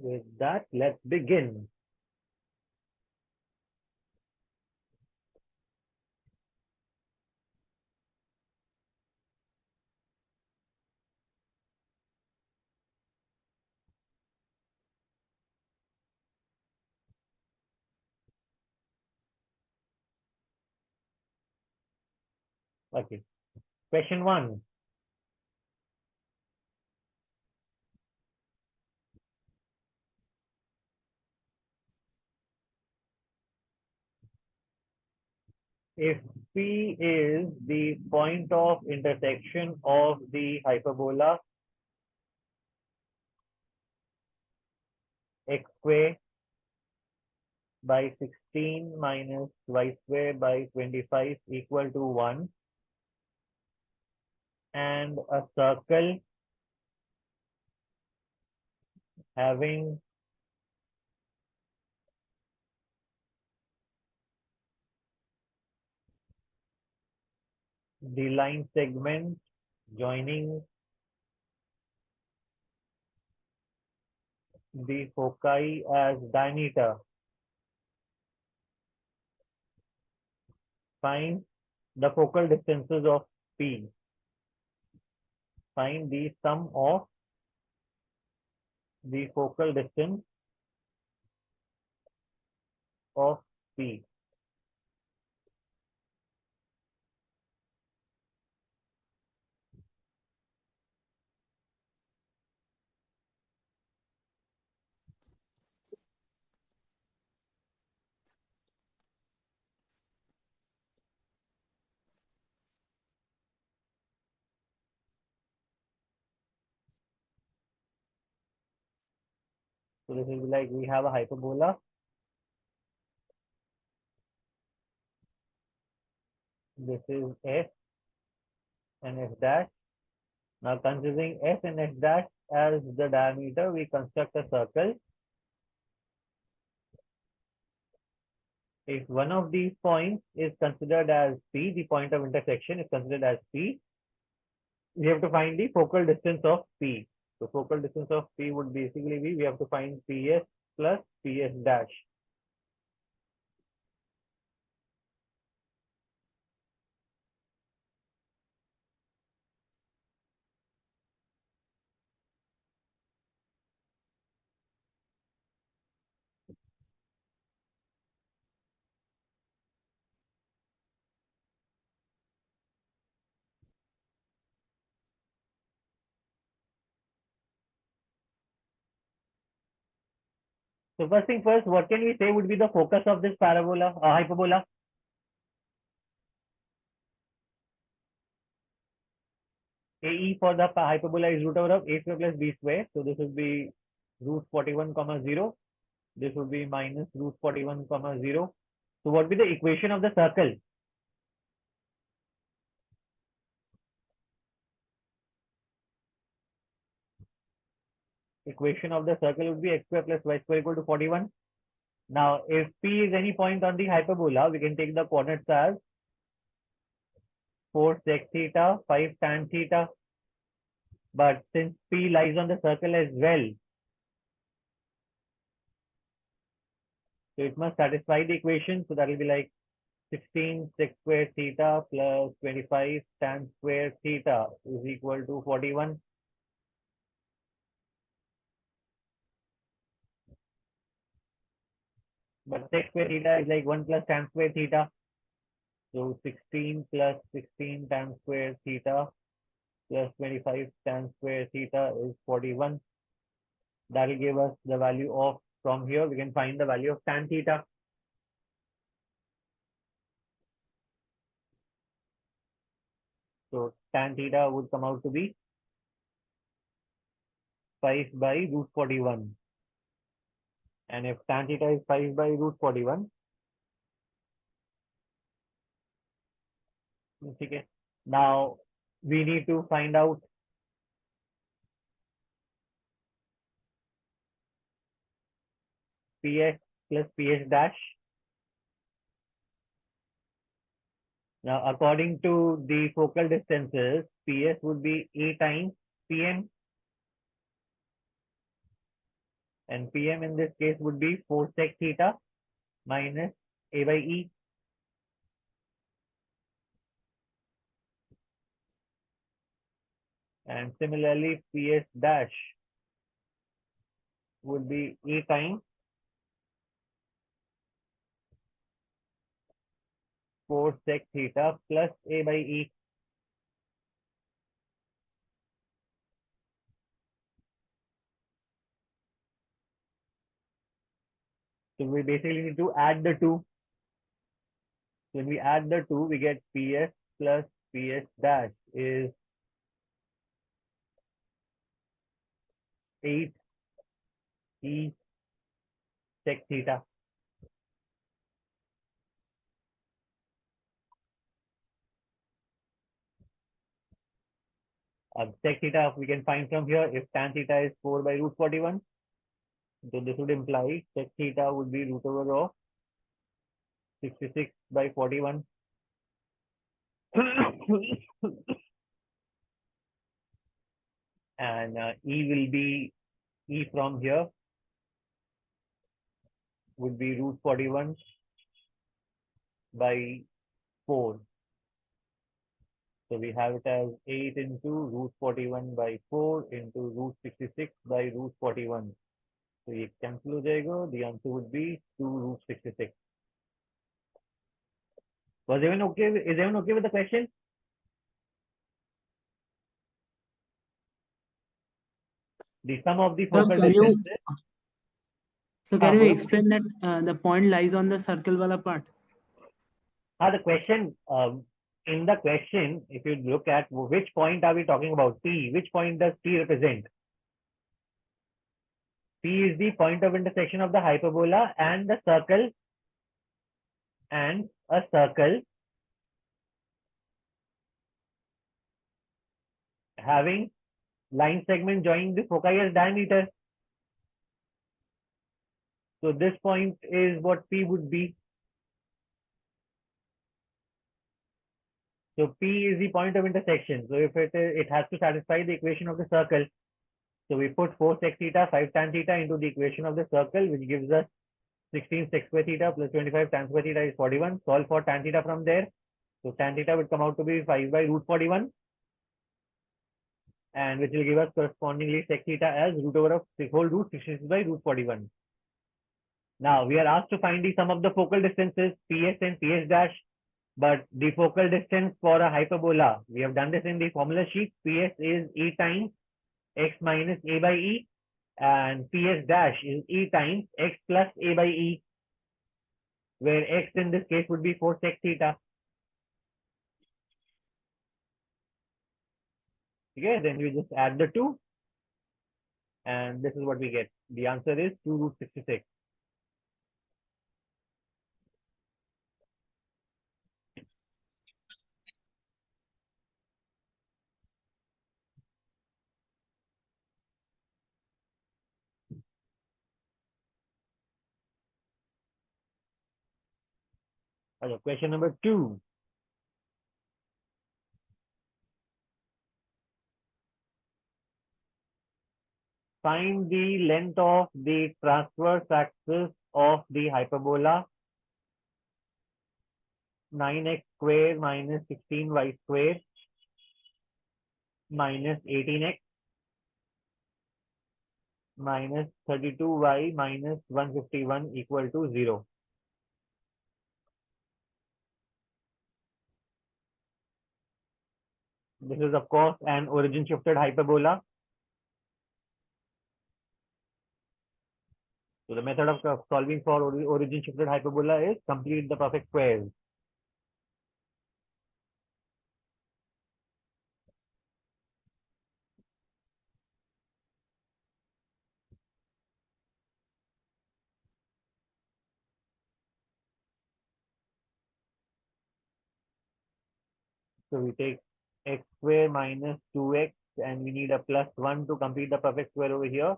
With that, let's begin. Okay. Question 1. If P is the point of intersection of the hyperbola x square by 16 minus y square by 25 equal to 1, and a circle having the line segment joining the foci as diameter, find the focal distances of P. Find the sum of the focal distance of P. So this is like we have a hyperbola. This is S and S dash. Now considering S and S dash as the diameter, we construct a circle. If one of these points is considered as P, the point of intersection is considered as P, we have to find the focal distance of P. So focal distance of P would basically be, we have to find PS plus PS dash. So first thing first, what can we say would be the focus of this parabola, hyperbola? AE for the hyperbola is root over of a square plus b square. So this would be root 41 comma 0. This would be minus root 41 comma 0. So what would be the equation of the circle? Equation of the circle would be x square plus y square equal to 41. Now, if P is any point on the hyperbola, we can take the coordinates as 4 sec theta, 5 tan theta. But since P lies on the circle as well, so it must satisfy the equation. So that will be like 16 sec square theta plus 25 tan square theta is equal to 41. But sec square theta is like 1 plus tan square theta. So 16 plus 16 tan square theta plus 25 tan square theta is 41. That will give us the value of, from here we can find the value of tan theta. So tan theta would come out to be 5 by root 41. And if tan theta is 5 by root 41, okay. Now we need to find out PS plus PS dash. Now according to the focal distances, PS would be A times PM. And PM in this case would be 4 sec theta minus A by E. And similarly, PS dash would be E times 4 sec theta plus A by E. So we basically need to add the two. When we add the two, we get PS plus PS dash is 8 E sec theta. Sec theta we can find from here. If tan theta is 4 by root 41, so this would imply sec theta would be root over of 66 by 41. And E will be, E from here would be root 41 by 4. So we have it as 8 into root 41 by 4 into root 66 by root 41. So ये cancel हो जाएगा. The answer would be 2 root 66. Was everyone okay? Is everyone okay with the question? The sum of the Sir, focal can you distances. so हाँ can you बोलो. explain that the point lies on the circle wala part? The question, in the question, if you look at which point are we talking about? T. Which point does T represent? T is the point of intersection of the hyperbola and the circle, and a circle having line segment joining the foci as diameter. So this point is what P would be. So P is the point of intersection. So if it has to satisfy the equation of the circle. So we put 4 sec theta, 5 tan theta into the equation of the circle, which gives us 16 sec square theta plus 25 tan square theta is 41. Solve for tan theta from there. So tan theta would come out to be 5 by root 41. And which will give us correspondingly sec theta as root over of 6 whole root 66 by root 41. Now we are asked to find the sum of the focal distances PS and PS dash, but the focal distance for a hyperbola, we have done this in the formula sheet. PS is E times X minus A by E, and PS dash is E times X plus A by E, where X in this case would be 4 sec theta. Okay, then we just add the two, and this is what we get. The answer is 2 root 66. Okay, question number 2. Find the length of the transverse axis of the hyperbola 9x square minus 16y square minus 18x minus 32y minus 151 equal to 0. This is of course an origin shifted hyperbola. So the method of solving for origin shifted hyperbola is complete the perfect squares. So we take x square minus 2x and we need a plus 1 to complete the perfect square over here.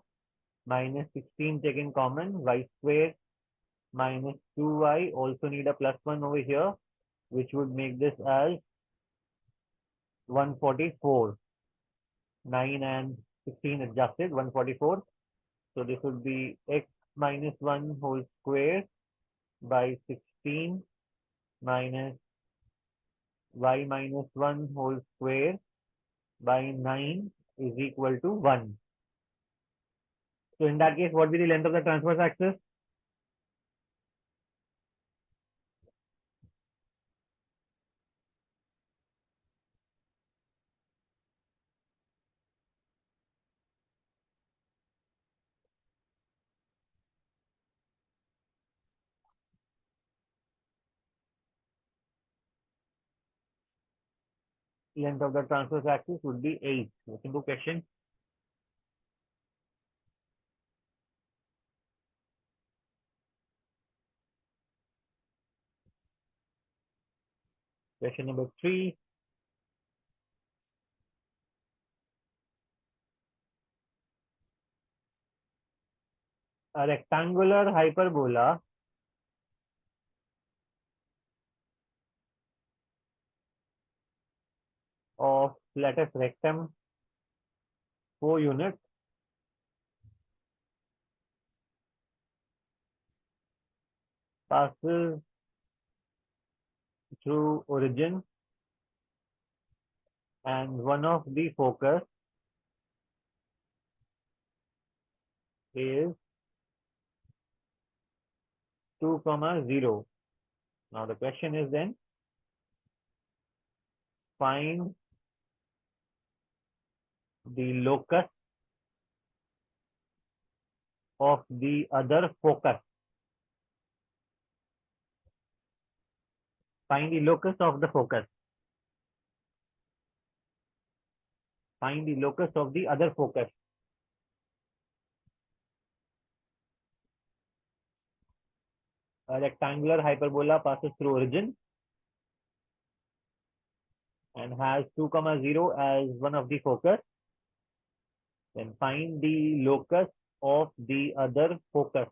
Minus 16 taken common, y square minus 2y also need a plus 1 over here, which would make this as 144. 9 and 16 adjusted, 144. So this would be x minus 1 whole square by 16 minus y minus 1 whole square by 9 is equal to 1. So in that case, what will be the length of the transverse axis? Length of the transverse axis would be 8. Simple question. Question number 3. A rectangular hyperbola of lattice rectum 4 units passes through origin and one of the focus is 2, 0. Now the question is then find the locus of the other focus. Find the locus of the focus. Find the locus of the other focus. A rectangular hyperbola passes through origin and has 2, 0 as one of the focus. Then find the locus of the other focus.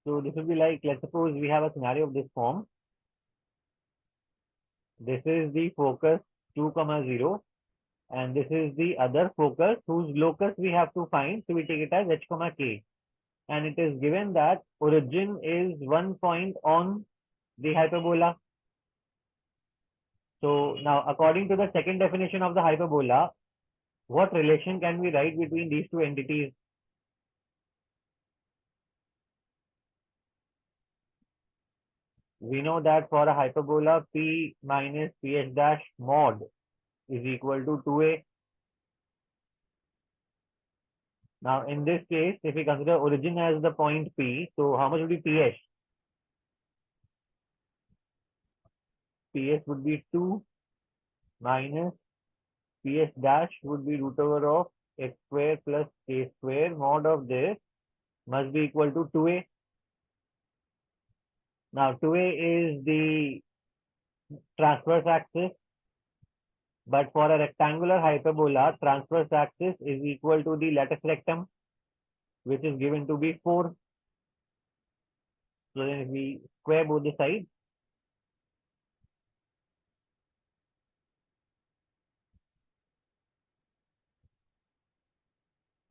So this will be like, let's suppose we have a scenario of this form. This is the focus 2, 0, and this is the other focus whose locus we have to find. So we take it as h, k. And it is given that origin is 1 point on the hyperbola. So now, according to the second definition of the hyperbola, what relation can we write between these two entities? We know that for a hyperbola, P minus PH dash mod is equal to 2a. Now, in this case, if we consider origin as the point P, so how much would be PH? PH would be 2 minus PH dash would be root over of x square plus k square. Mod of this must be equal to 2a. Now, 2a is the transverse axis, but for a rectangular hyperbola, transverse axis is equal to the lattice rectum, which is given to be 4. So then if we square both the sides,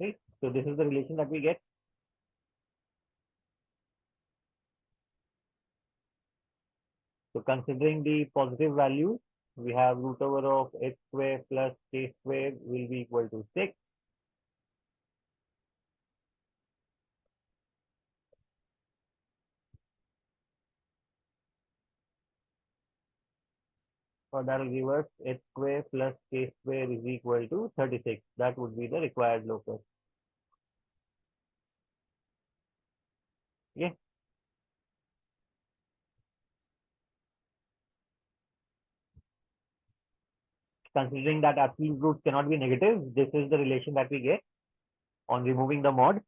right? So this is the relation that we get. So considering the positive value, we have root over of h square plus k square will be equal to 6. So that will give us h square plus k square is equal to 36. That would be the required locus. Yeah. Considering that absolute roots cannot be negative, this is the relation that we get on removing the mod.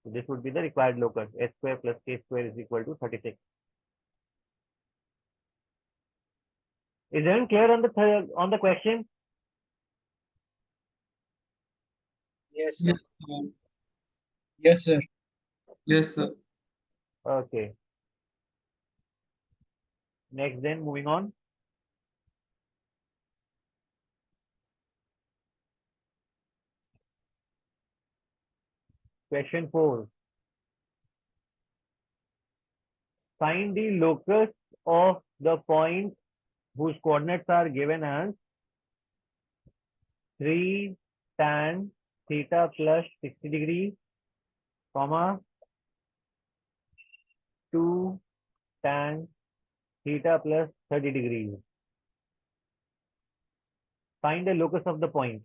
So this would be the required locus. S square plus k square is equal to 36. Is everyone clear on the question? Yes, sir. Yes, sir. Yes, sir. Okay. Next then, moving on. Question 4. Find the locus of the point whose coordinates are given as 3 tan theta plus 60 degrees, comma 2 tan theta plus 30 degrees. Find the locus of the point.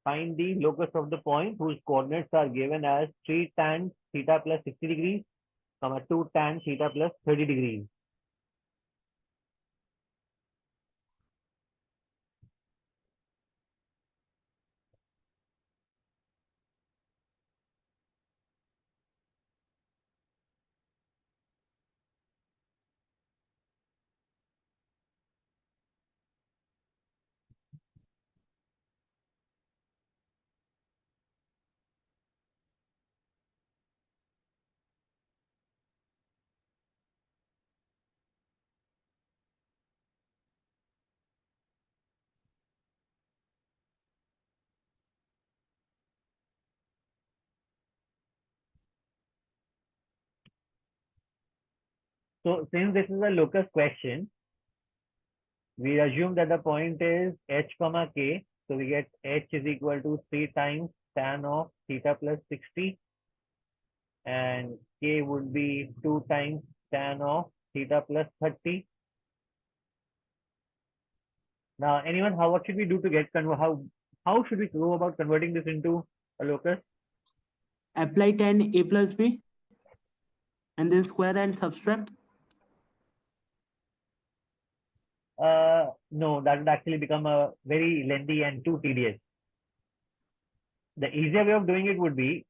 Find the locus of the point whose coordinates are given as 3 tan theta plus 60 degrees, comma 2 tan theta plus 30 degrees. So since this is a locus question, we assume that the point is h comma k. So we get h is equal to 3 times tan of theta plus 60, and k would be 2 times tan of theta plus 30. Now, anyone, what should we do to get how should we go about converting this into a locus? Apply tan a plus b and then square and subtract. No, that would actually become a very lengthy and too tedious. The easier way of doing it would be,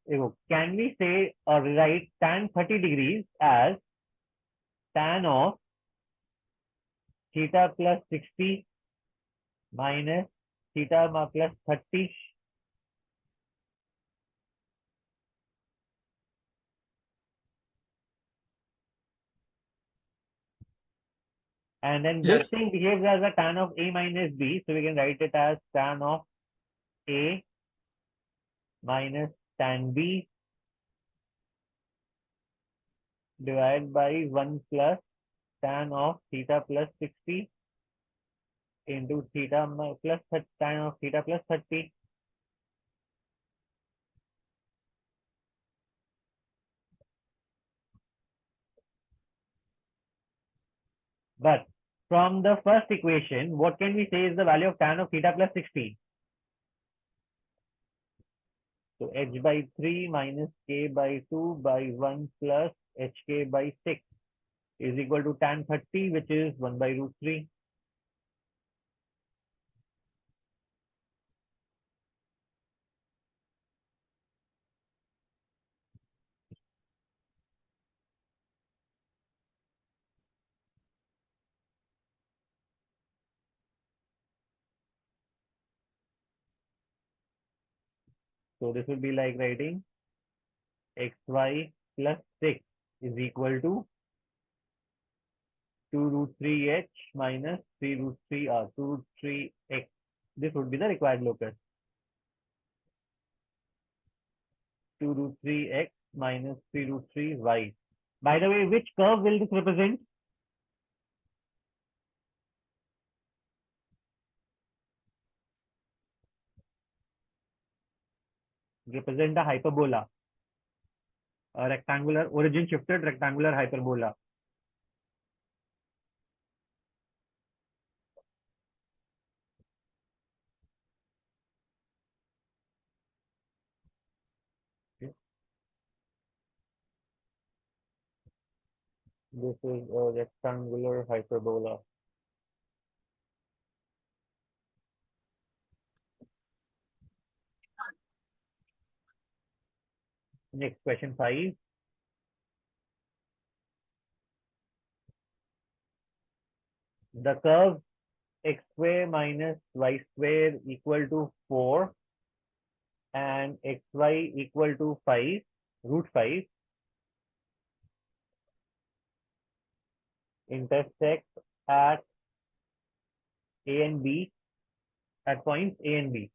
can we say or write tan 30 degrees as tan of theta plus 60 minus theta plus 30, and then Yes. this thing behaves as a tan of a minus b, so we can write it as tan of a minus tan b divided by 1 plus tan of theta plus 60 into theta plus tan of theta plus 30. But from the first equation, what can we say is the value of tan of theta plus 60? So h by 3 minus k by 2 by 1 plus hk by 6 is equal to tan 30, which is 1 by root 3. So this would be like writing xy plus 6 is equal to 2 root 3h minus 3 root 3 2 root 3x. This would be the required locus. 2 root 3x minus 3 root 3y. By the way, which curve will this represent? Represent the hyperbola. A rectangular, origin shifted rectangular hyperbola. Okay. This is a rectangular hyperbola. Next, question 5. The curve x square minus y square equal to 4 and xy equal to 5, root 5, intersect at A and B, at points A and B.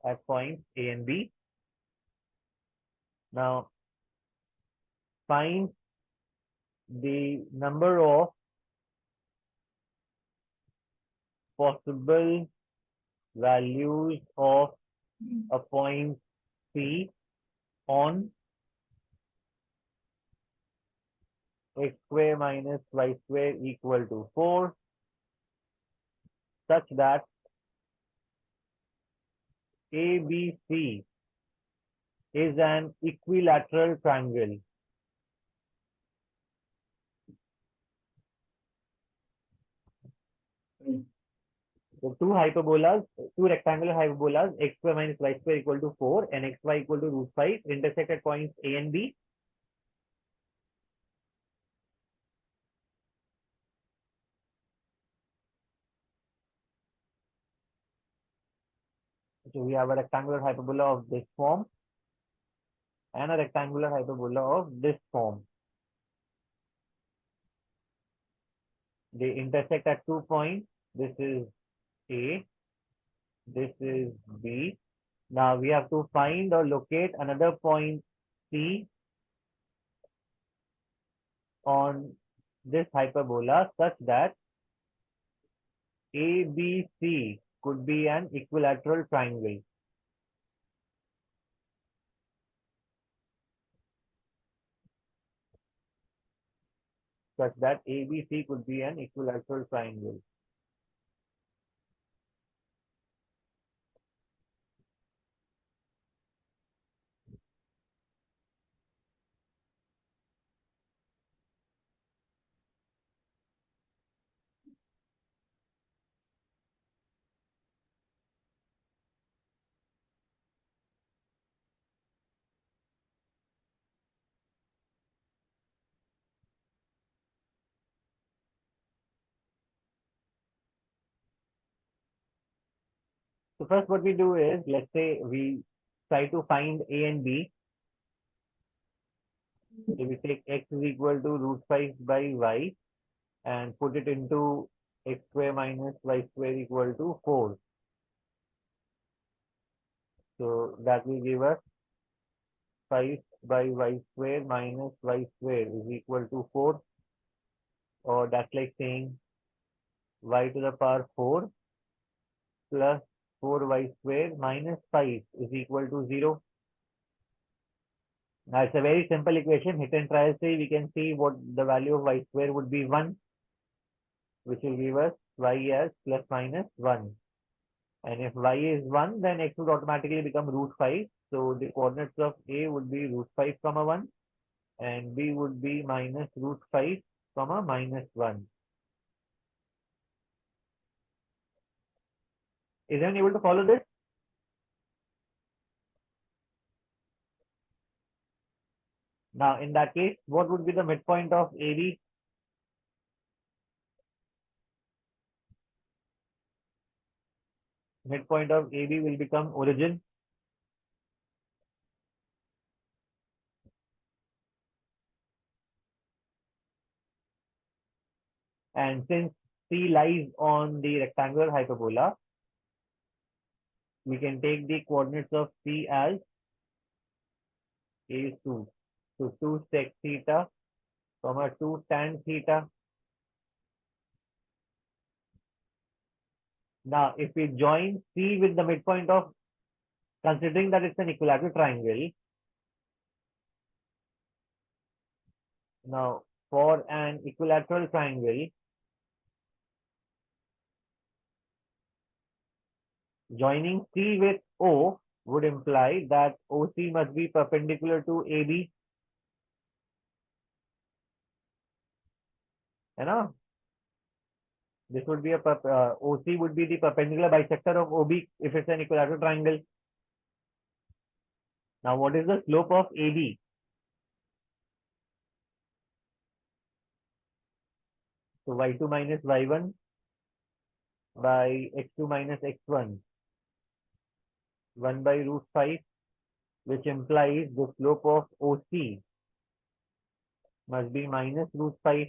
At points A and B. Now, find the number of possible values of a point C on x square minus y square equal to 4 such that ABC is an equilateral triangle. So two rectangular hyperbolas, x square minus y square equal to 4 and xy equal to root 5 intersect at points A and B. So we have a rectangular hyperbola of this form and a rectangular hyperbola of this form. They intersect at 2 points. This is A, this is B. Now we have to find or locate another point C on this hyperbola such that ABC could be an equilateral triangle. Such that ABC could be an equilateral triangle. So first what we do is, let's say we try to find A and B. So we take x is equal to root 5 by y and put it into x square minus y square equal to 4. So that will give us 5 by y square minus y square is equal to 4. Or that's like saying y to the power 4 plus 4y square minus 5 is equal to 0. Now it's a very simple equation. Hit and try say we can see what the value of y square would be 1, which will give us y as plus minus 1. And if y is 1, then x would automatically become root 5. So the coordinates of A would be root 5 comma 1 and B would be minus root 5 comma minus 1. Is anyone able to follow this? Now in that case, what would be the midpoint of AB? Midpoint of AB will become origin. And since C lies on the rectangular hyperbola, we can take the coordinates of C as A is 2. So 2 sec theta, comma 2 tan theta. Now, if we join C with the midpoint of, considering that it's an equilateral triangle, now for an equilateral triangle, joining C with O would imply that OC must be perpendicular to AB. You know, this would be a OC would be the perpendicular bisector of OB if it's an equilateral triangle. Now, what is the slope of AB? So y2 minus y1 by x2 minus x1, 1 by root 5, which implies the slope of OC must be minus root 5,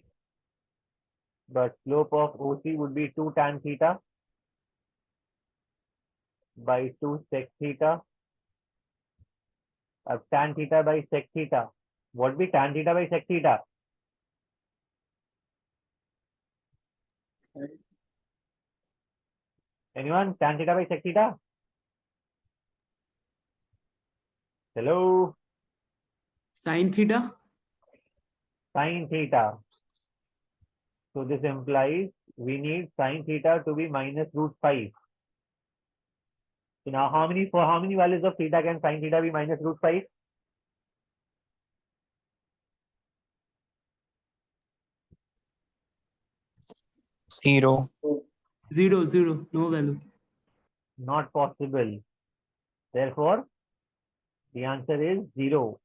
but slope of OC would be 2 tan theta by 2 sec theta. Tan theta by sec theta. What would be tan theta by sec theta? Anyone? Tan theta by sec theta? Hello? Sin theta. Sin theta. So this implies we need sin theta to be minus root 5. So now for how many values of theta can sin theta be minus root 5? 0. 0, 0, no value. Not possible. Therefore, the answer is 0.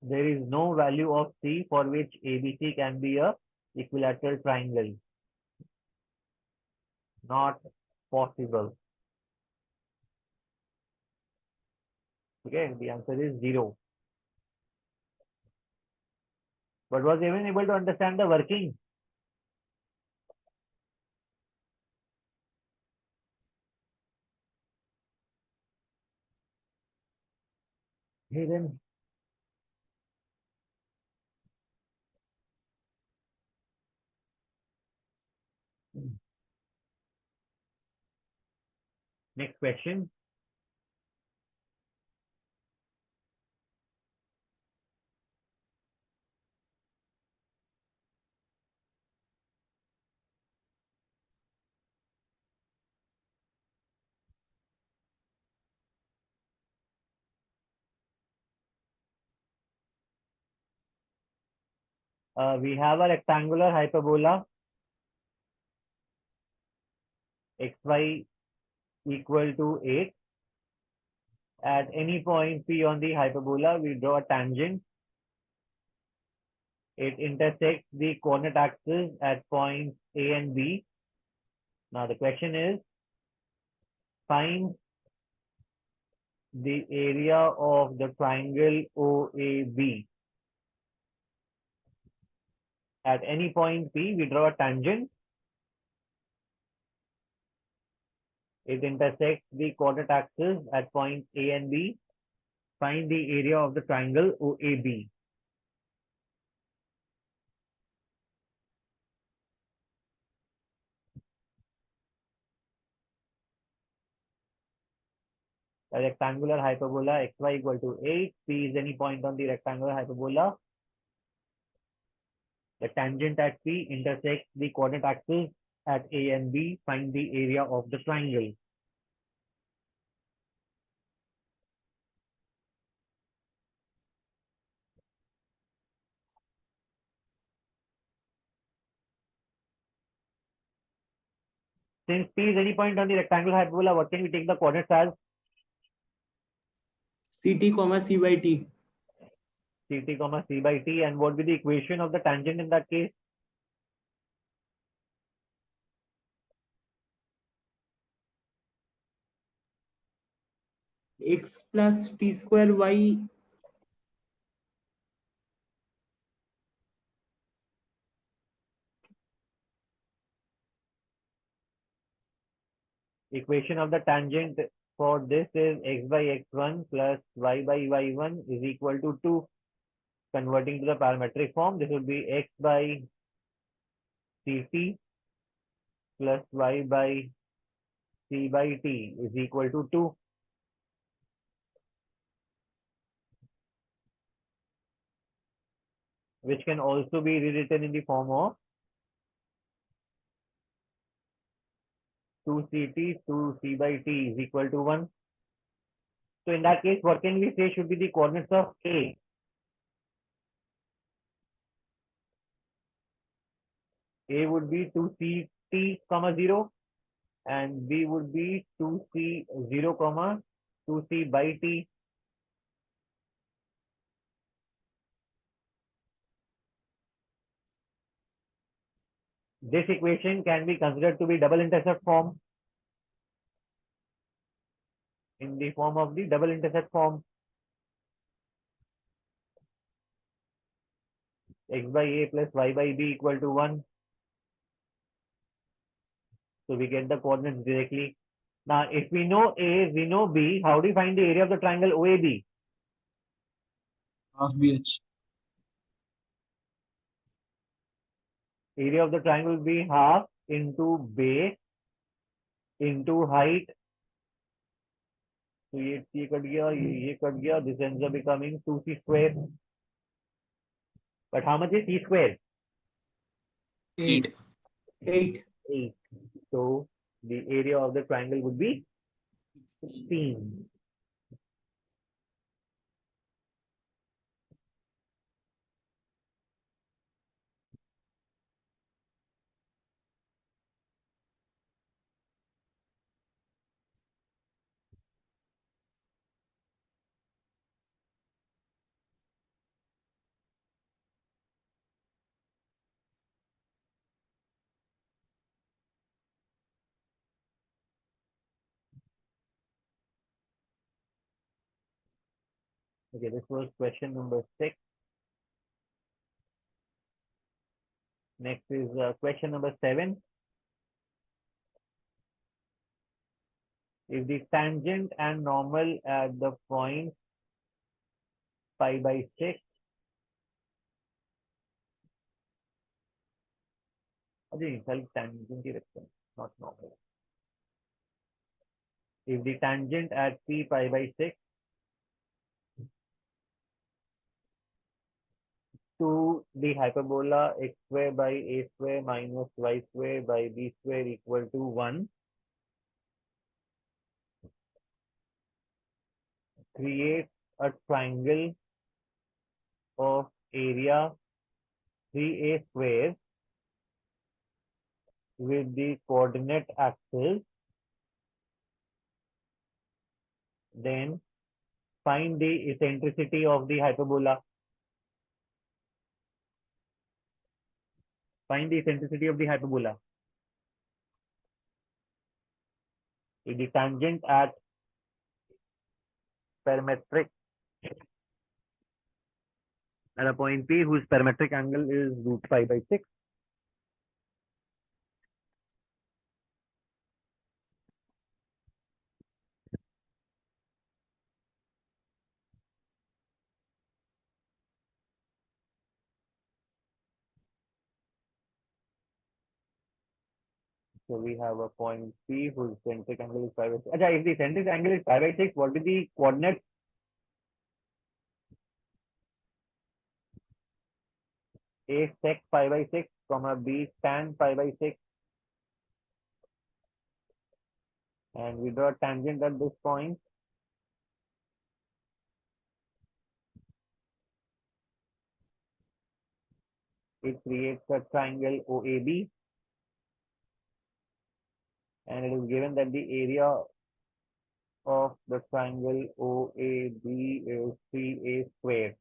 There is no value of C for which ABC can be a equilateral triangle. Not possible. Okay, the answer is 0. But was anyone able to understand the working? Hey then. Next question. We have a rectangular hyperbola xy equal to 8. At any point P on the hyperbola, we draw a tangent. It intersects the coordinate axis at points A and B. Now the question is, find the area of the triangle OAB. At any point P, we draw a tangent. It intersects the coordinate axis at points A and B. Find the area of the triangle OAB. A rectangular hyperbola xy equal to 8. P is any point on the rectangular hyperbola. The tangent at P intersects the coordinate axis at A and B. Find the area of the triangle. Since P is any point on the rectangular hyperbola, what can we take the coordinates as? CT, comma C by T. CT, comma C by T. And what would be the equation of the tangent in that case? X plus T square Y. Equation of the tangent for this is x by x1 plus y by y1 is equal to 2. Converting to the parametric form, this would be x by ct plus y by c by t is equal to 2. Which can also be rewritten in the form of 2ct 2c by t is equal to 1. So in that case, what can we say should be the coordinates of A? A would be 2ct comma 0 and B would be 2c 0 comma 2c by t. This equation can be considered to be double intercept form. In the form of the double intercept form, x by a plus y by b equal to 1. So we get the coordinates directly. Now, if we know A, we know B, how do you find the area of the triangle OAB? Half BH. Area of the triangle will be half into base into height. So ये cut गया, ये cut गया. This ends up becoming 2c square. But how much is c square? 8. 8. 8. So the area of the triangle would be 16. Okay, this was question number 6. Next is question number 7. If the tangent and normal at the point pi by 6, tangent not normal. If the tangent at p pi by 6 to the hyperbola x square by a square minus y square by b square equal to 1, creates a triangle of area 3a square with the coordinate axis, then find the eccentricity of the hyperbola. Find the eccentricity of the hyperbola. If the tangent at parametric at a point P whose parametric angle is root pi by 6. So we have a point P whose centric angle is pi by 6. If the centric angle is pi by 6, what will be the coordinates? A sec pi by 6, comma B tan pi by 6. And we draw a tangent at this point. It creates a triangle OAB. And it is given that the area of the triangle OAB is 3a square.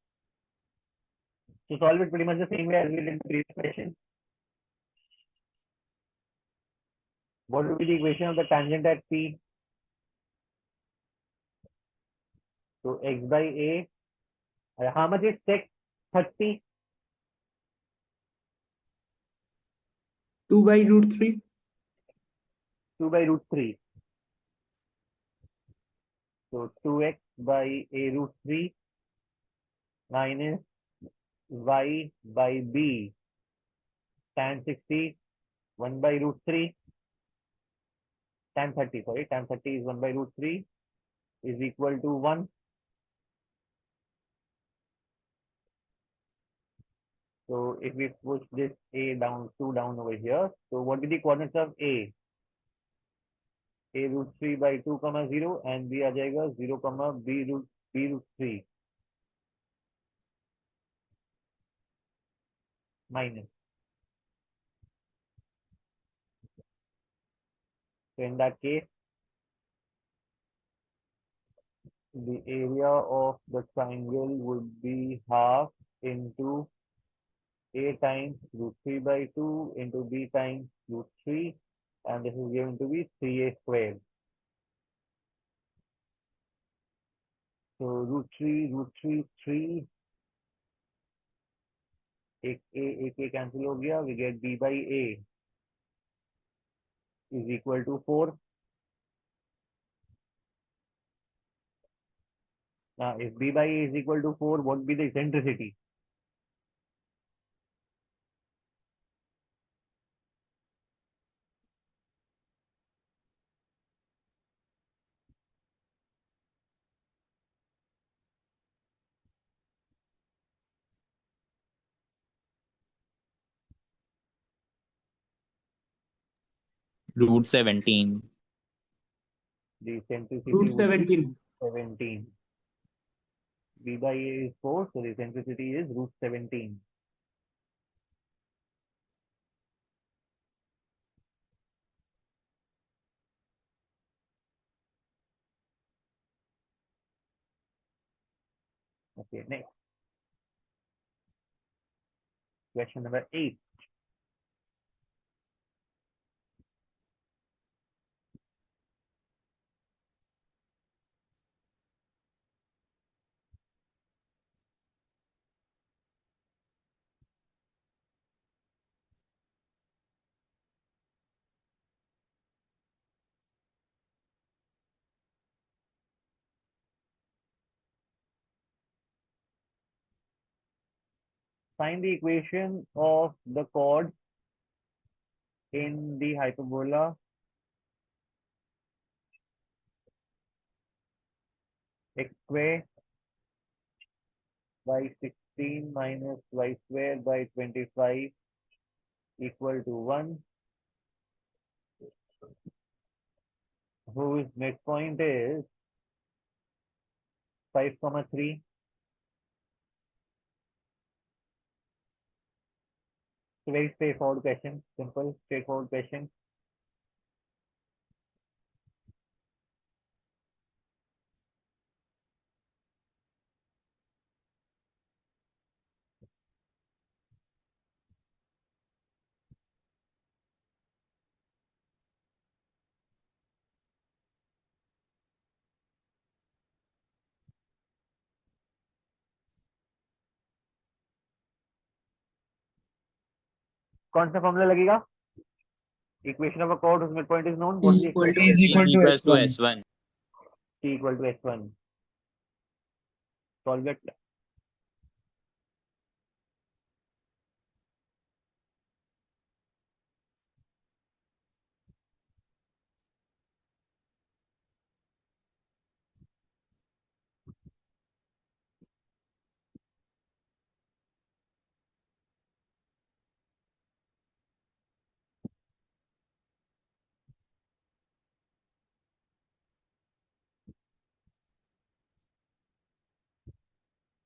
So solve it pretty much the same way as we did in the previous question. What would be the equation of the tangent at P? So x by a. How much is sec 30? 2 by root 3. 2 by root 3. So 2x by a root 3 minus y by b tan 60, 1 by root 3, tan 30, sorry, tan 30 is 1 by root 3 is equal to 1. So if we push this a down, 2 down over here, so what will the coordinates of a? A root 3 by 2 comma 0 and b आ जाएगा 0 comma b root 3 minus. So in that case, the area of the triangle would be half into a times root 3 by 2 into b times root 3, and this is given to be 3a squared. So root 3, 3, एक a cancel हो गया, we get b by a is equal to 4. Now if b by a is equal to 4, what would be the eccentricity? Root 17. The eccentricity Root would be 17. 17. B by A is 4, so the eccentricity is root 17. Okay, next. Question number 8. Find the equation of the chord in the hyperbola x square by 16 minus y square by 25 equal to 1, whose midpoint is 5, 3. So very straightforward question, simple, straightforward question. कौन सा formula लगेगा? Equation of a chord whose midpoint is known. What's the Equal to expression? T is equal to equals to S1. S1. T equal to S1. Solve it.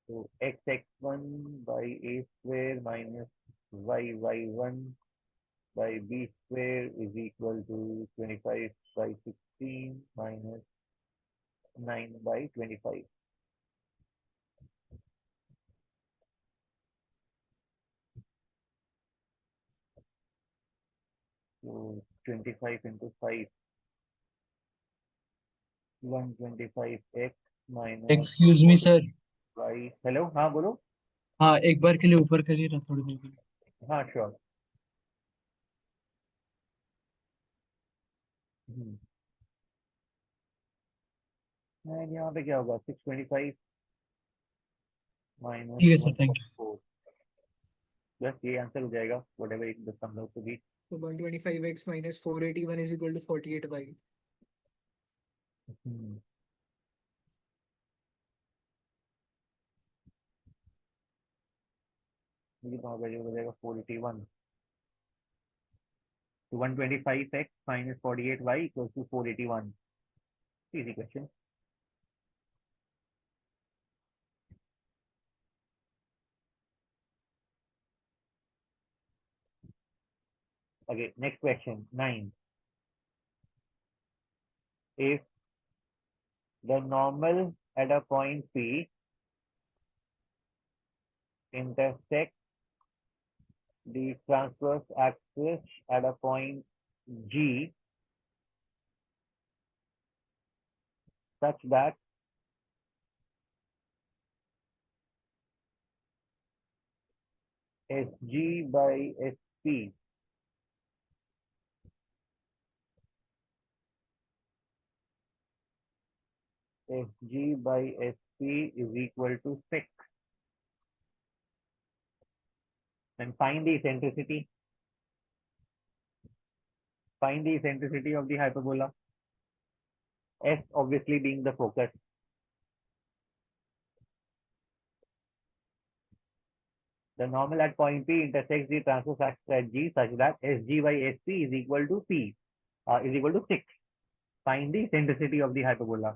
So x1 by a square minus y1 by b square is equal to 25 by 16 minus 9 by 25. So 25 into 5, 125x minus Excuse me, sir. y. Hello, हाँ बोलो. हाँ एक बार के लिए ऊपर करिए ना थोड़ी देर के लिए. हाँ sure. एंड यहाँ पे क्या होगा 625 माइनस ठीक है सर, थैंक यू। 144, बस ये आंसर हो जाएगा व्हाटएवर एक दशमलव के बीच। So 125x minus 481 is equal to 48y. ये तो हो जाएगा 481, तो 125x minus 48y equals to 481. Easy question. Okay, next question, 9. If the normal at a point P intersects the transverse axis at a point G such that SG by SP SG by SP is equal to 6, then find the eccentricity. Find the eccentricity of the hyperbola. S obviously being the focus. The normal at point P intersects the transverse axis at G such that SG by SP is equal to P is equal to 6. Find the eccentricity of the hyperbola.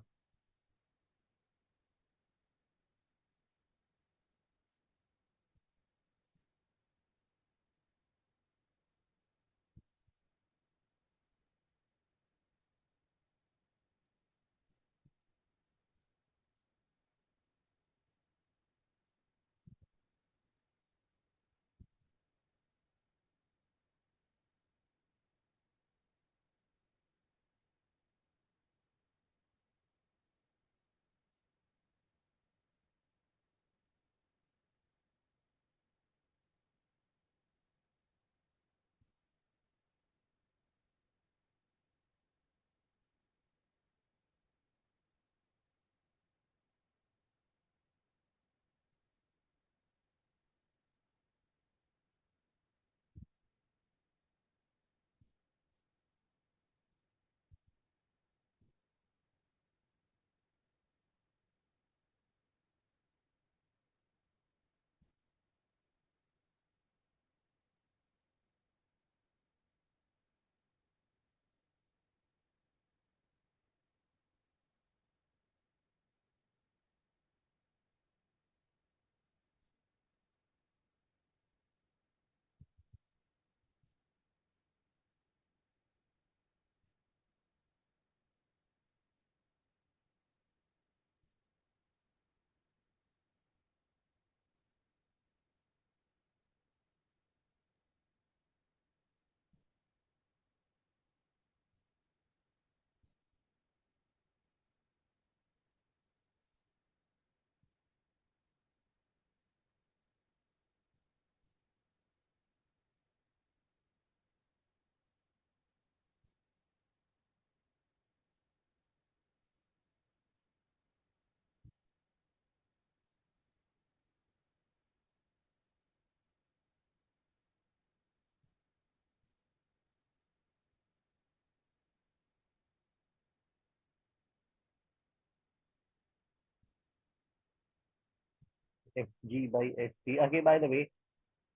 FG by SP. Okay, by the way,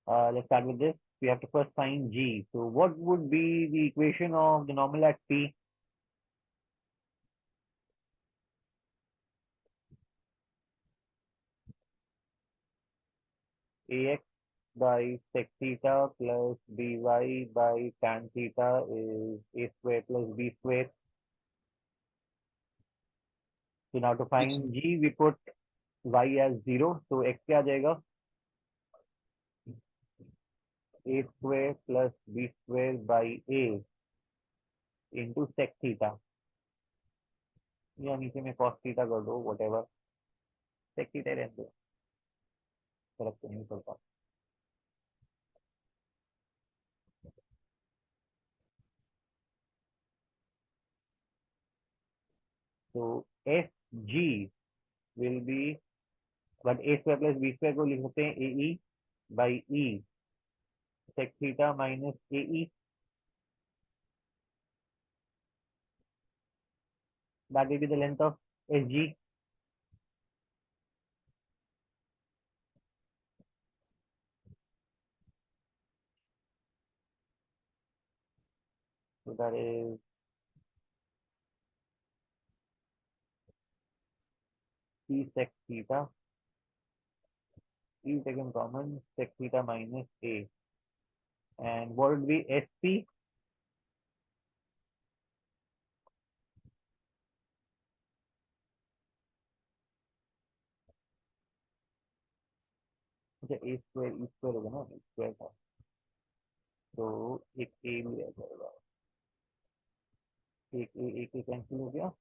let's start with this. We have to first find G. So what would be the equation of the normal at P? AX by sec theta plus BY by tan theta is A square plus B square. So now to Yes, find G, we put Y as 0. So X क्या आ जाएगा? A square plus B square by A into sec theta. या नीचे में cos theta कर दो, whatever. Sec theta रहने दो, फर्क तो नहीं पड़ता. So S G will be, but A square plus B square को लिख सकते हैं AE by E sec theta minus AE. That will be the length of SG. So that is E sec theta. E taken common, sec theta minus A. And what would be SP? अच्छा A square E square होगा ना, E square था, तो एक A भी रह जाएगा, एक कैंसिल हो गया.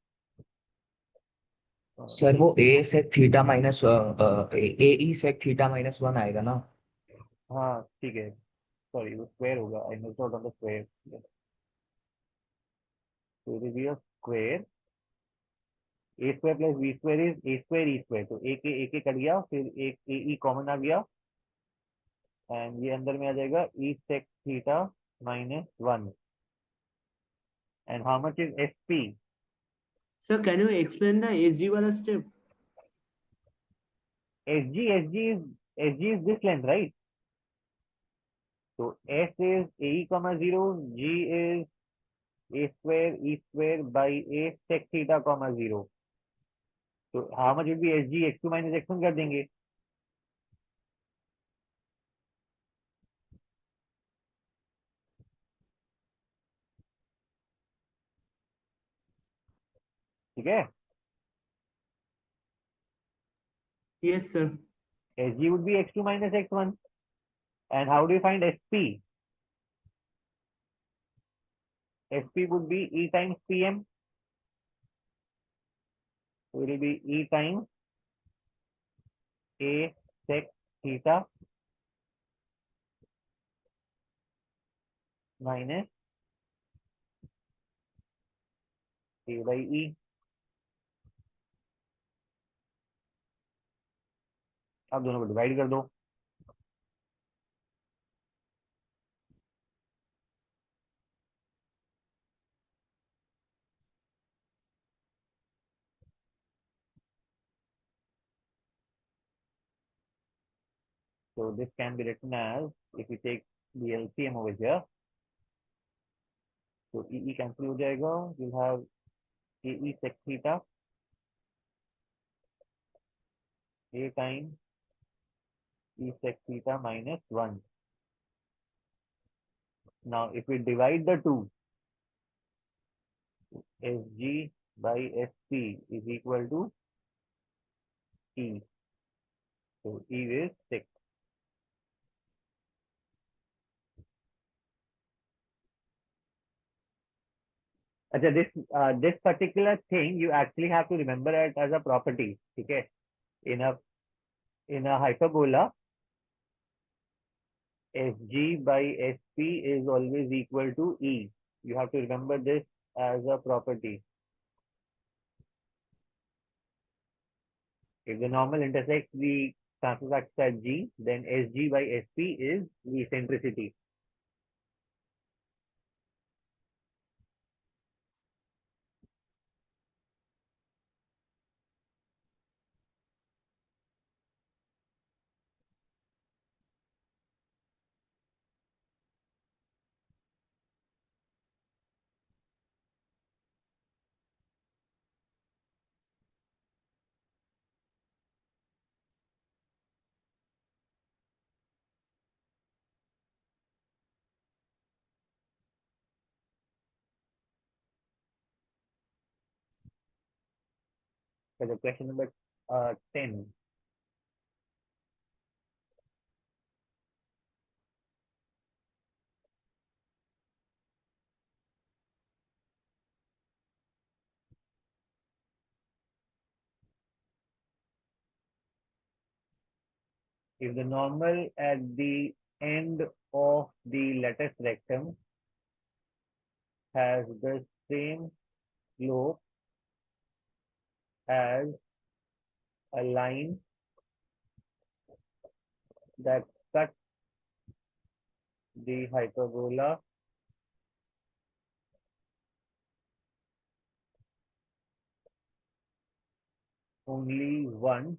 सर वो ए सेक थीटा माइनस ए ई सेक थीटा माइनस वन आएगा ना. हाँ ठीक है, सॉरी वो स्क्वायर होगा, I miss out on the square. So it will be a square. A square plus B square is A square E square. तो एक cut गया, फिर एक AE कॉमन आ गया, एंड ये अंदर में आ जाएगा E sec theta minus 1. And how much is SP? Sir, can you explain the SG wala step? SG is this length, right? So S is AE comma 0, G is A square E square by A sec theta comma 0. So how much would be SG? X2 minus X1 कर देंगे. ठीक है. Yes, sir. SG would be X2 minus X1. And how do you find SP? SP would be E times PM. So it will be E times A sec theta minus A by E. अब दोनों को divide कर दो. So this can be written as, if you take the LCM over here, so EE cancel हो जाएगा. You'll have AE sec theta A times E sec theta minus 1. Now if we divide the two, SG by SP is equal to E. So E is 6. अच्छा, this particular thing you actually have to remember it as a property. ठीक है. In a hyperbola, SG by SP is always equal to E. You have to remember this as a property. If the normal intersects the transverse axis at G, then SG by SP is the eccentricity. So the question number 10. If the normal at the end of the lattice rectum has the same slope as a line that cuts the hyperbola only once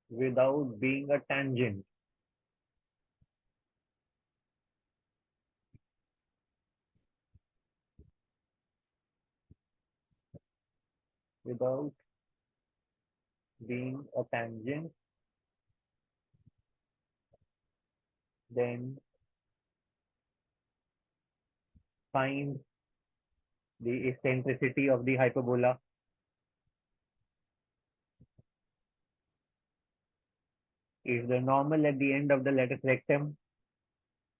without being a tangent. Without being a tangent, then find the eccentricity of the hyperbola. If the normal at the end of the lattice rectum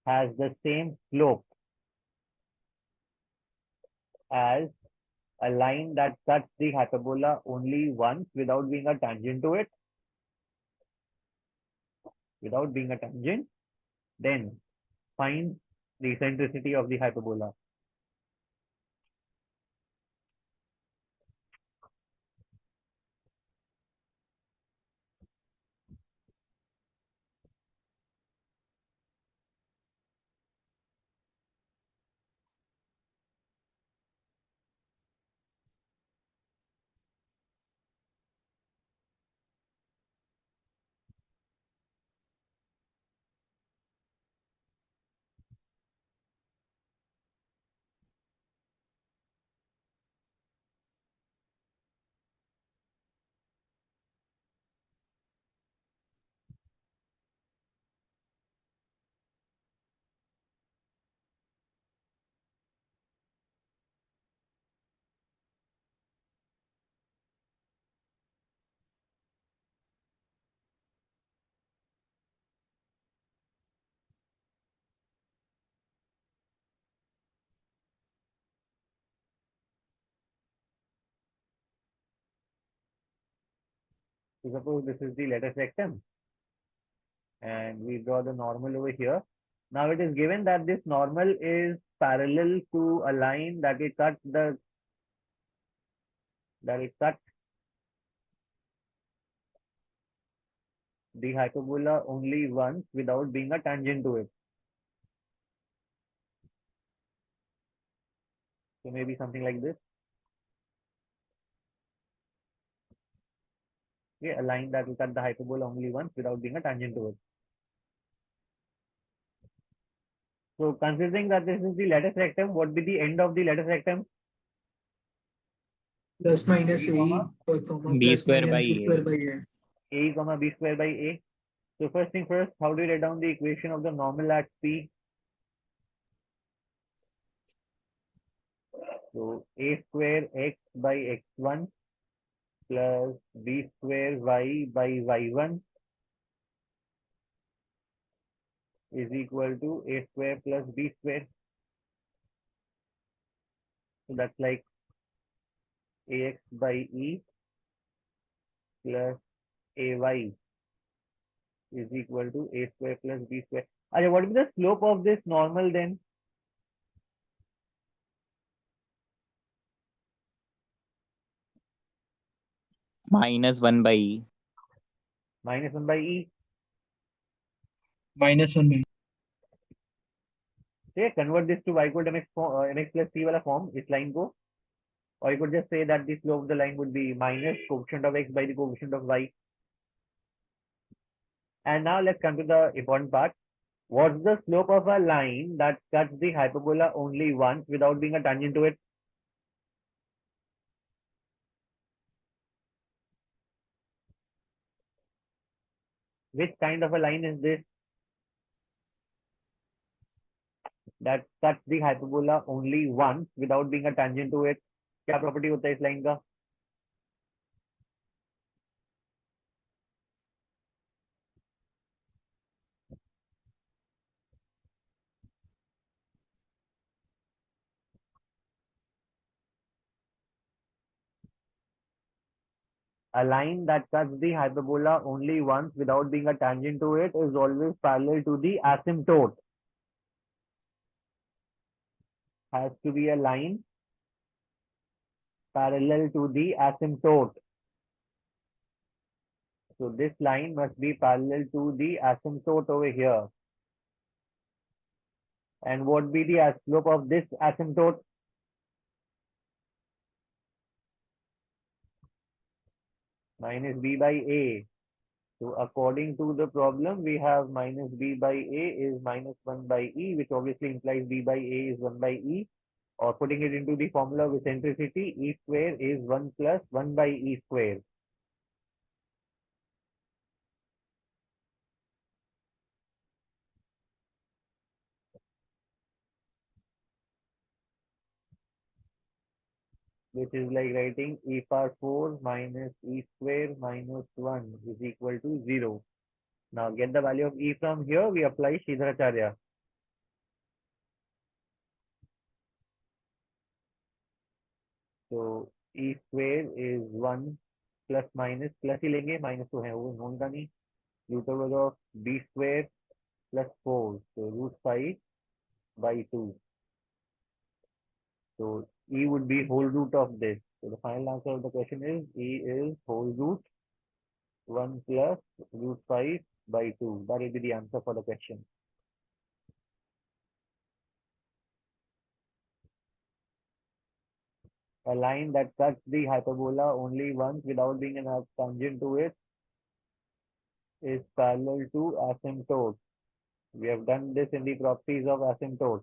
has the same slope as a line that cuts the hyperbola only once without being a tangent to it, then find the eccentricity of the hyperbola. So suppose this is the lattice rectum and we draw the normal over here. Now it is given that this normal is parallel to a line that will cut the hyperbola only once without being a tangent to it. So maybe something like this. Okay, a line that will cut the hyperbola only once without being a tangent to it. So considering that this is the lattice rectum, what would be the end of the lattice rectum? Plus minus A, A, comma, comma, B plus square by minus B square A. by A. A comma B square by A. So first thing first, how do you write down the equation of the normal at P? So A square x by x1 plus B square y by y1 is equal to A square plus B square. So that's like AX by E plus AY is equal to A square plus B square. Okay, what is the slope of this normal then? Minus 1 by E. Minus 1 by E. -1 by Okay, convert this to y equal to mx, mx plus c wala form, इस line को. Or you could just say that the slope of the line would be minus coefficient of x by the coefficient of y. And now let's come to the important part. What's the slope of a line that cuts the hyperbola only once without being a tangent to it? Which kind of a line is this that cuts the hyperbola only once without being a tangent to it? क्या property होता है इस line का? A line that cuts the hyperbola only once without being a tangent to it is always parallel to the asymptote. Has to be a line parallel to the asymptote. So this line must be parallel to the asymptote over here. And what be the slope of this asymptote? Minus b by a. So according to the problem, we have minus b by a is minus 1 by e, which obviously implies b by a is 1 by e. Or putting it into the formula of eccentricity, e square is 1 plus 1 by e square. Which is like writing e power 4 minus e square minus 1 is equal to 0. Now get the value of e from here, we apply Sridharacharya. So e square is 1 plus minus plus ही लेंगे minus तो है वो known का नहीं root over of b square plus 4 so root 5 by 2. So e would be whole root of this. So the final answer of the question is e is whole root 1 plus root 5 by 2. That will be the answer for the question. A line that cuts the hyperbola only once without being an tangent to it is parallel to asymptote. We have done this in the properties of asymptote.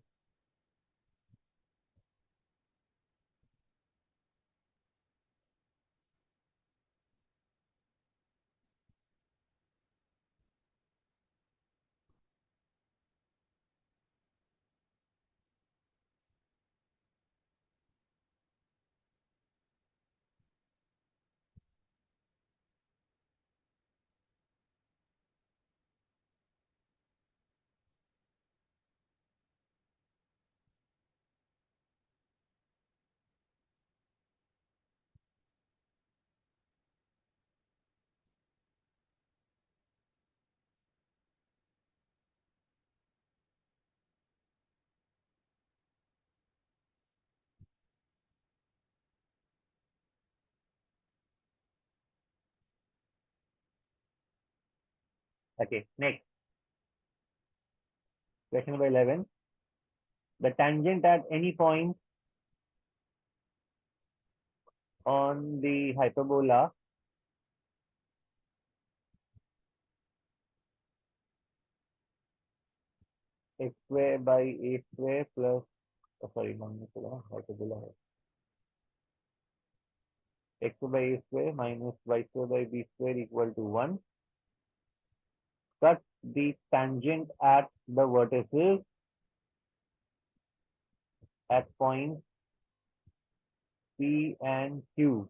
Okay, next. Question number 11. The tangent at any point on the hyperbola x square by a square plus, minus hyperbola है. X by a square minus y square by b square equal to 1. Cut the tangent at the vertices at points P and Q.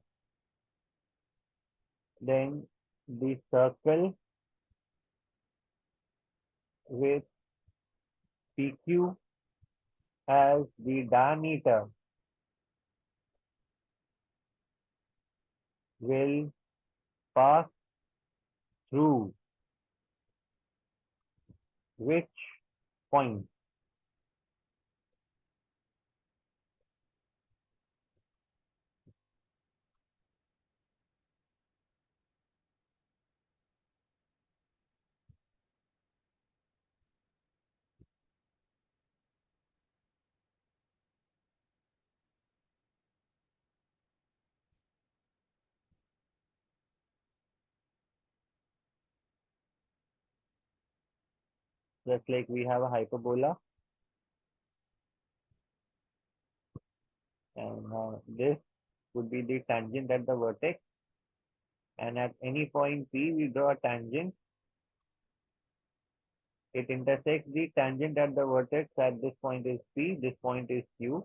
Then the circle with PQ as the diameter will pass through which point? Just like we have a hyperbola, and this would be the tangent at the vertex, and at any point P we draw a tangent. It intersects the tangent at the vertex. At this point is P, this point is Q.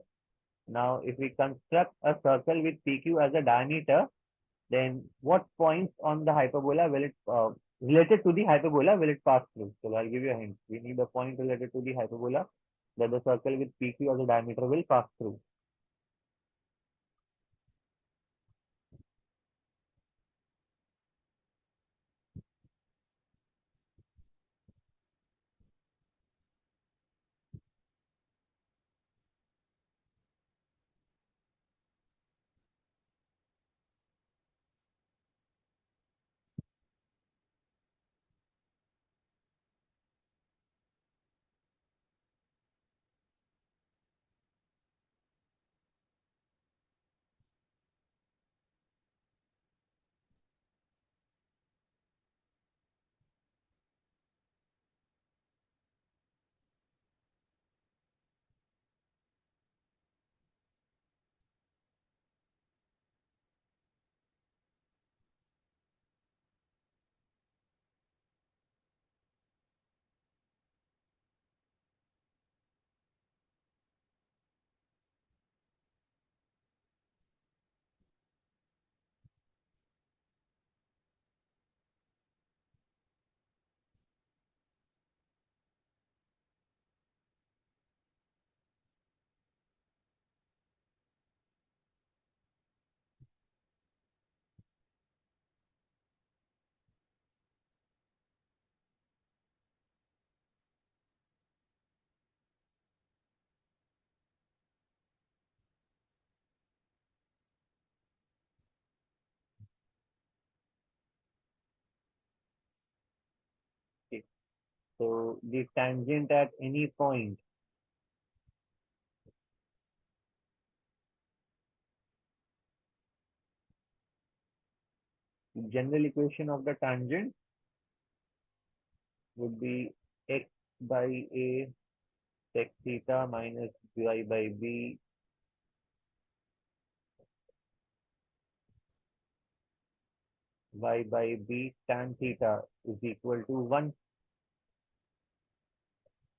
Now if we construct a circle with PQ as a diameter, then what points on the hyperbola will it related to the hyperbola will it pass through? So I'll give you a hint. We need a point related to the hyperbola that the circle with PQ as a diameter will pass through. So the tangent at any point general equation of the tangent would be x by a sec theta minus y by b y by b tan theta is equal to 1.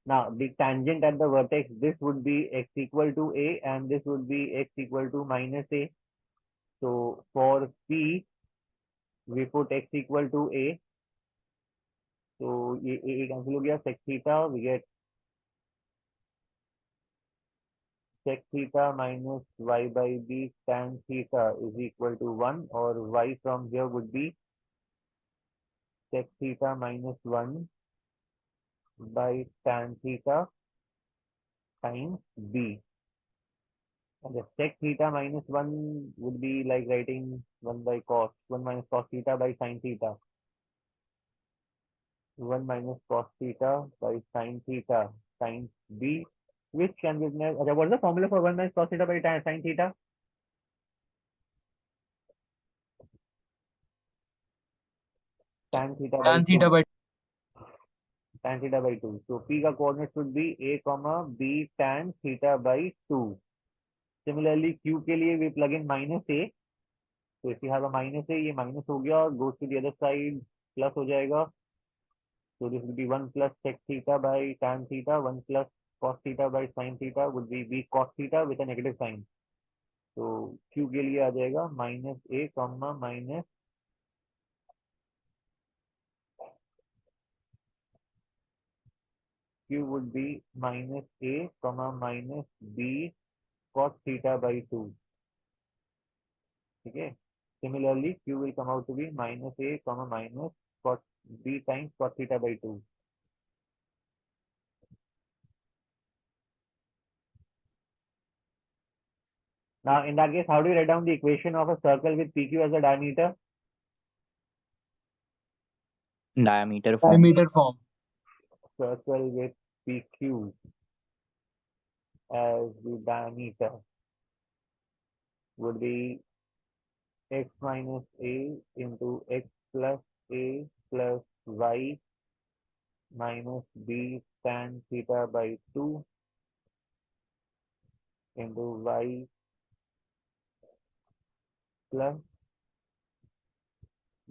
Now, the tangent at the vertex, this would be x equal to a and this would be x equal to minus a. So, for P, we put x equal to a. So, a cancel हो गया, sec theta, we get sec theta minus y by b tan theta is equal to 1, or y from here would be sec theta minus 1 by tan theta times b. And the sec theta minus 1 would be like writing 1 by cos, 1 minus cos theta by sin theta. 1 minus cos theta by sin theta times b, which can be written as, what is the formula for 1 minus cos theta by sin theta? Tan theta by Tan 2. theta by Tan theta by 2. So P ka coordinates would be a comma b tan theta by 2. Similarly, Q के लिए we plug in minus a. So if you have a minus a, ये minus हो गया, goes to the other side, plus हो जाएगा. So this will be 1 plus sec theta by tan theta, 1 plus cos theta by sin theta would be b cos theta with a negative sign. So Q के लिए आ जाएगा minus a comma minus Q would be minus a comma minus b cos theta by 2. Okay. Similarly, Q will come out to be minus a comma minus cos b times cos theta by 2. Now, in that case, how do you write down the equation of a circle with PQ as a diameter? Diameter form. diameter form. Circle with PQ as the diameter would be x minus a into x plus a plus y minus b tan theta by 2 into y plus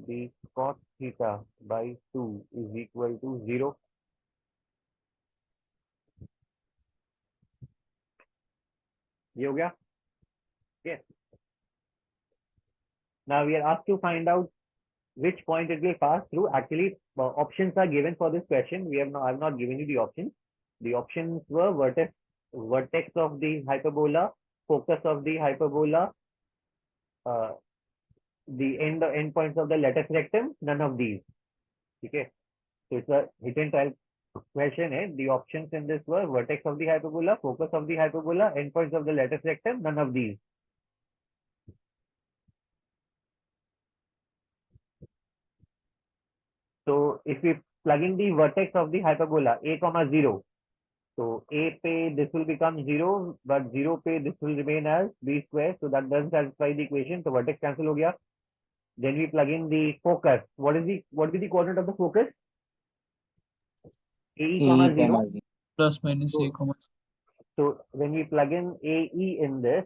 b cos theta by 2 is equal to 0. ये हो गया? Yes. Now we are asked to find out which point it will pass through. Actually, options are given for this question. I've not given you the options. The options were vertex of the hyperbola, focus of the hyperbola, the end points of the lattice rectum. None of these. Okay. So it's a hit and trial question. The options in this were vertex of the hyperbola, focus of the hyperbola, endpoints of the lattice rectum. None of these. So if we plug in the vertex of the hyperbola a comma 0, so a pe this will become 0, but 0 pe this will remain as b square. So that doesn't satisfy the equation. So vertex cancel ho gaya. Then we plug in the focus. What will be the coordinate of the focus? AE comma 0. Plus minus a comma. So when we plug in AE in this,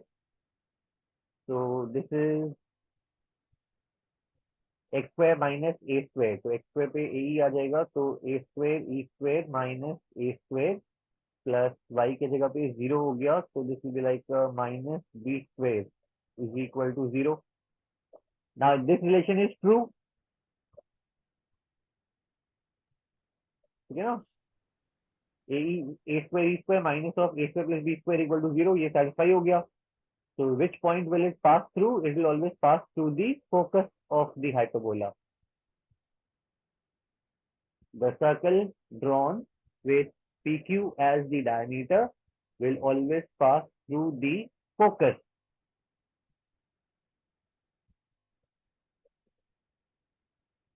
so this is x square minus a square. So x square पे AE आ जाएगा. So a square e square minus a square plus y के जगह पे 0 हो गया. So this will be like minus b square is equal to 0. Now this relation is true. You know, a square e square minus of a square plus b square equal to 0. ये satisfy हो गया. So which point will it pass through? It will always pass through the focus of the hyperbola. The circle drawn with PQ as the diameter will always pass through the focus.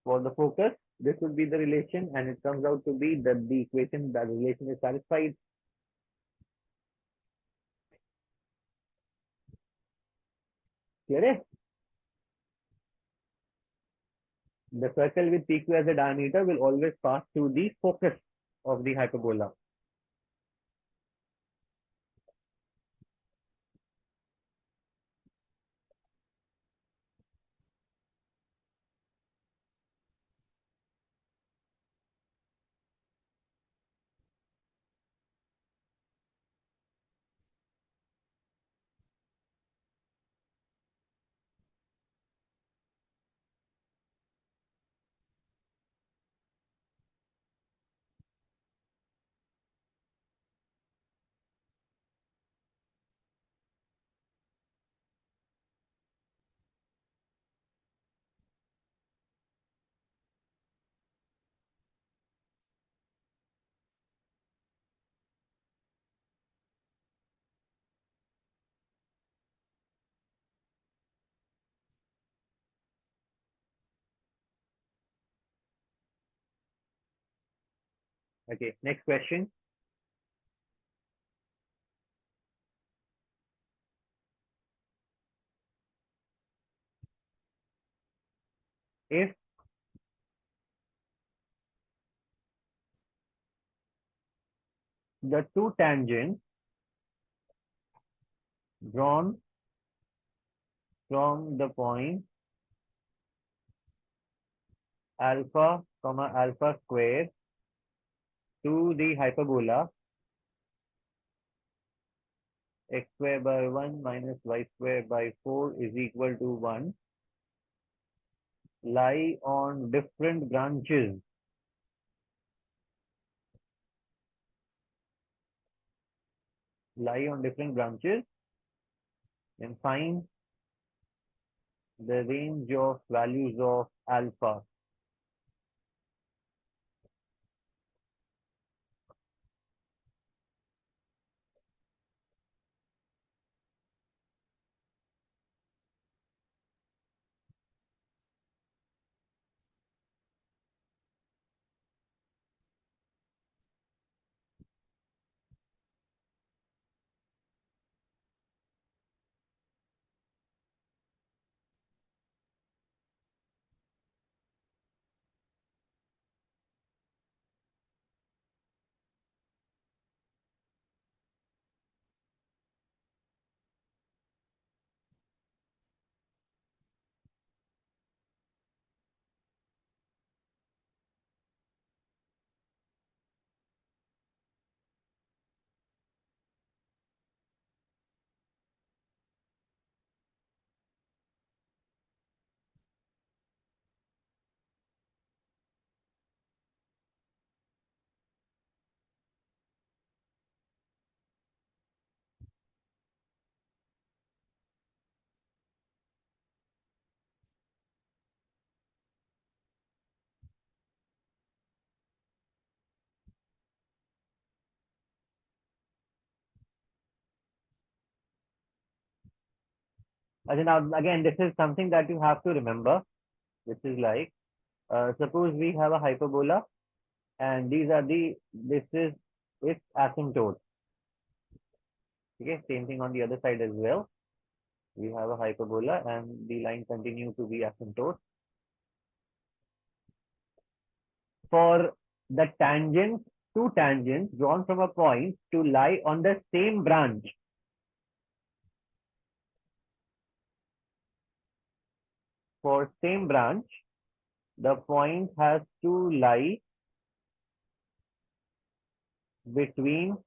For the focus, this would be the relation, and it comes out to be that the equation, that relation is satisfied. Clear? The circle with PQ as a diameter will always pass through the focus of the hyperbola. Okay, next question. If the two tangents drawn from the point alpha comma alpha square to the hyperbola x square by 1 minus y square by 4 is equal to 1 lie on different branches then find the range of values of alpha. Now, again, this is something that you have to remember. This is like, suppose we have a hyperbola, and this is its asymptote. Okay, same thing on the other side as well. We have a hyperbola, and the line continue to be asymptote. For the two tangents drawn from a point to lie on the same branch. For same branch, the point has to lie between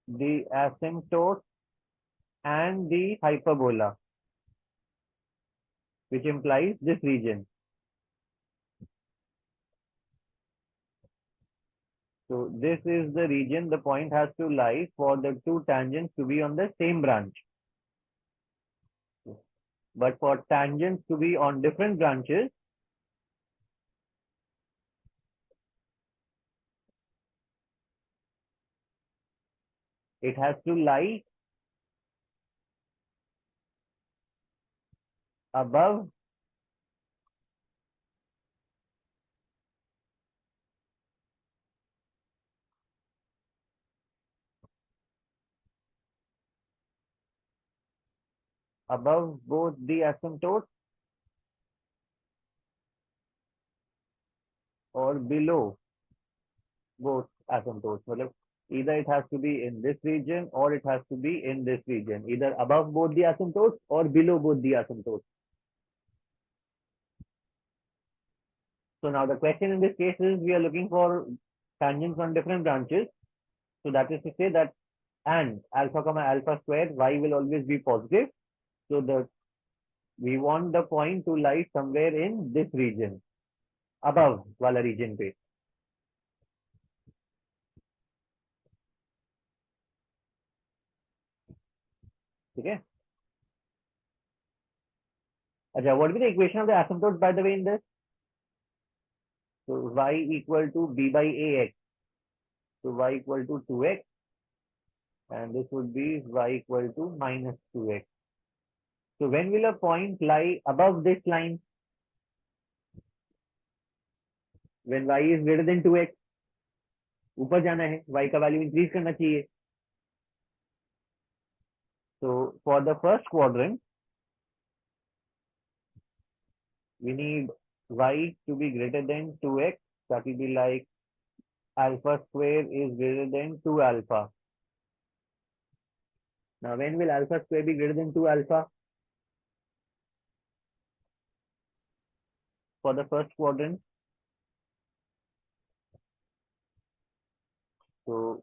the asymptote and the hyperbola, which implies this region. So this is the region the point has to lie for the two tangents to be on the same branch. But for tangents to be on different branches, it has to lie above above both the asymptotes or below both asymptotes. मतलब either it has to be in this region or it has to be in this region, either above both the asymptotes or below both the asymptotes. So now the question in this case is we are looking for tangents on different branches. So that is to say that and alpha comma alpha square y will always be positive. So we want the point to lie somewhere in this region, above wala region पे. ठीक है? अच्छा, what will be the equation of the asymptotes by the way in this? So y equal to b by ax. So y equal to 2x and this would be y equal to minus 2x. So when will a point lie above this line? When y is greater than 2x. ऊपर जाना है, y का value increase करना चाहिए. So for the first quadrant, we need y to be greater than 2x. That will be like alpha square is greater than 2 alpha. Now when will alpha square be greater than 2 alpha? For the first quadrant. So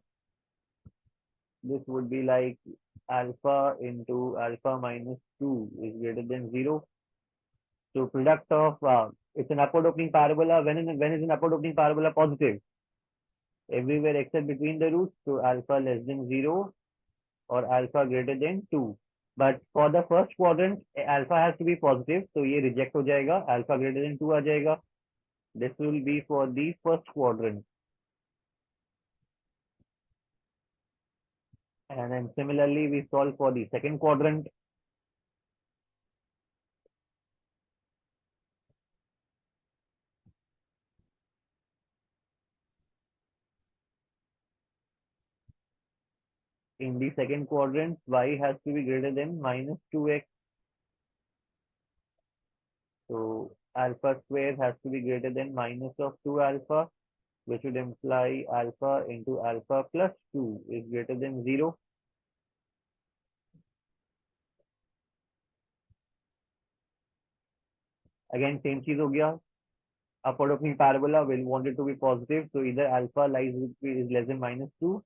this would be like alpha into alpha minus 2 is greater than 0. So product of it's an upward opening parabola. When is an upward opening parabola positive? Everywhere except between the roots. So alpha less than 0 or alpha greater than 2. But for the first quadrant, alpha has to be positive. So ये reject हो जाएगा. Alpha greater than 2 आ जाएगा. This will be for the first quadrant. And then similarly, we solve for the second quadrant. In the second quadrant, y has to be greater than minus 2x. So alpha square has to be greater than minus of 2 alpha, which would imply alpha into alpha plus 2 is greater than 0. Again, same चीज हो गया. Upward opening parabola will want it to be positive. So either alpha is less than minus 2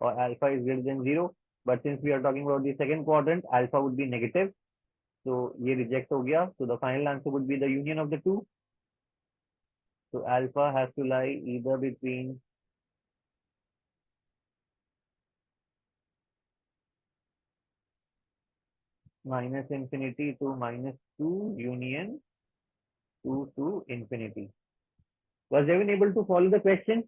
or alpha is greater than 0. But since we are talking about the second quadrant, alpha would be negative. So ये reject हो गया. So the final answer would be the union of the two. So alpha has to lie either between minus infinity to minus 2 union 2 to infinity. Was everyone able to follow the question?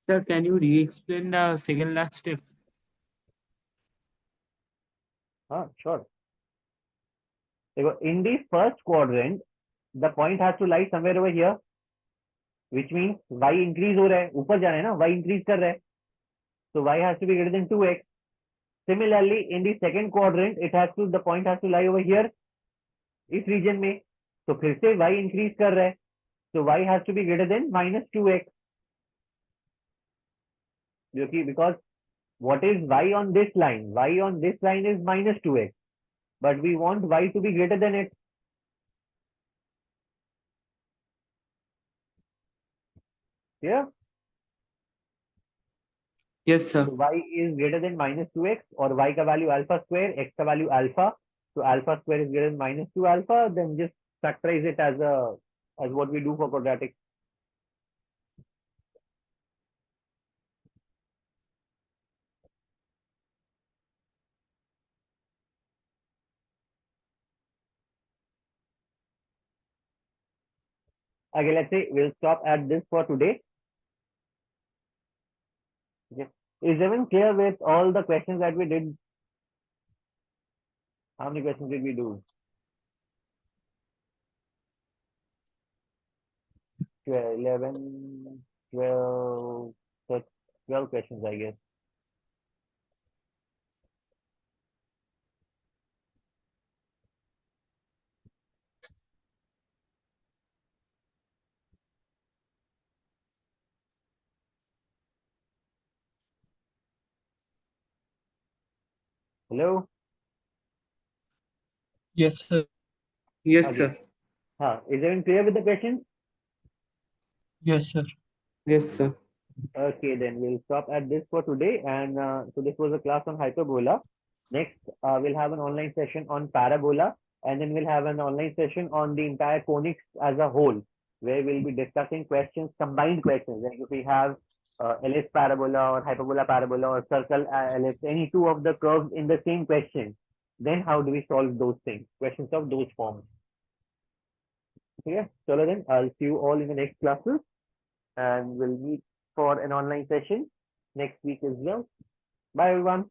Sir, can you re-explain the second last step? Sure. In the first quadrant, the point has to lie somewhere over here, which means y increase हो रहा है, ऊपर जा रहा है ना, y increase कर रहा है. So y has to be greater than 2x. Similarly, in the second quadrant, the point has to lie over here, इस region में. तो फिर से y increase कर रहा है. So y has to be greater than minus 2x. Because what is y on this line? Y on this line is minus 2x. But we want y to be greater than it. Yeah? Yes, sir. So y is greater than minus 2x or y का value alpha square, x का value alpha. So alpha square is greater than minus 2 alpha. Then just factorize it as what we do for quadratic. Okay, let's say we'll stop at this for today. Okay. Is everyone clear with all the questions that we did? How many questions did we do? 12, 11, 12, so 12 questions, I guess. Hello? Yes, sir. Yes, Okay. sir. Is everyone clear with the questions? Yes, sir. Yes, sir. Okay, then we'll stop at this for today. And so this was a class on hyperbola. Next, we'll have an online session on parabola, and then we'll have an online session on the entire conics as a whole, where we'll be discussing questions, combined questions. Like if we have ellipse parabola or hyperbola parabola or circle ellipse, any two of the curves in the same question, then how do we solve those things? Questions of those forms. Okay, so then I'll see you all in the next classes, and we'll meet for an online session next week as well. Bye, everyone.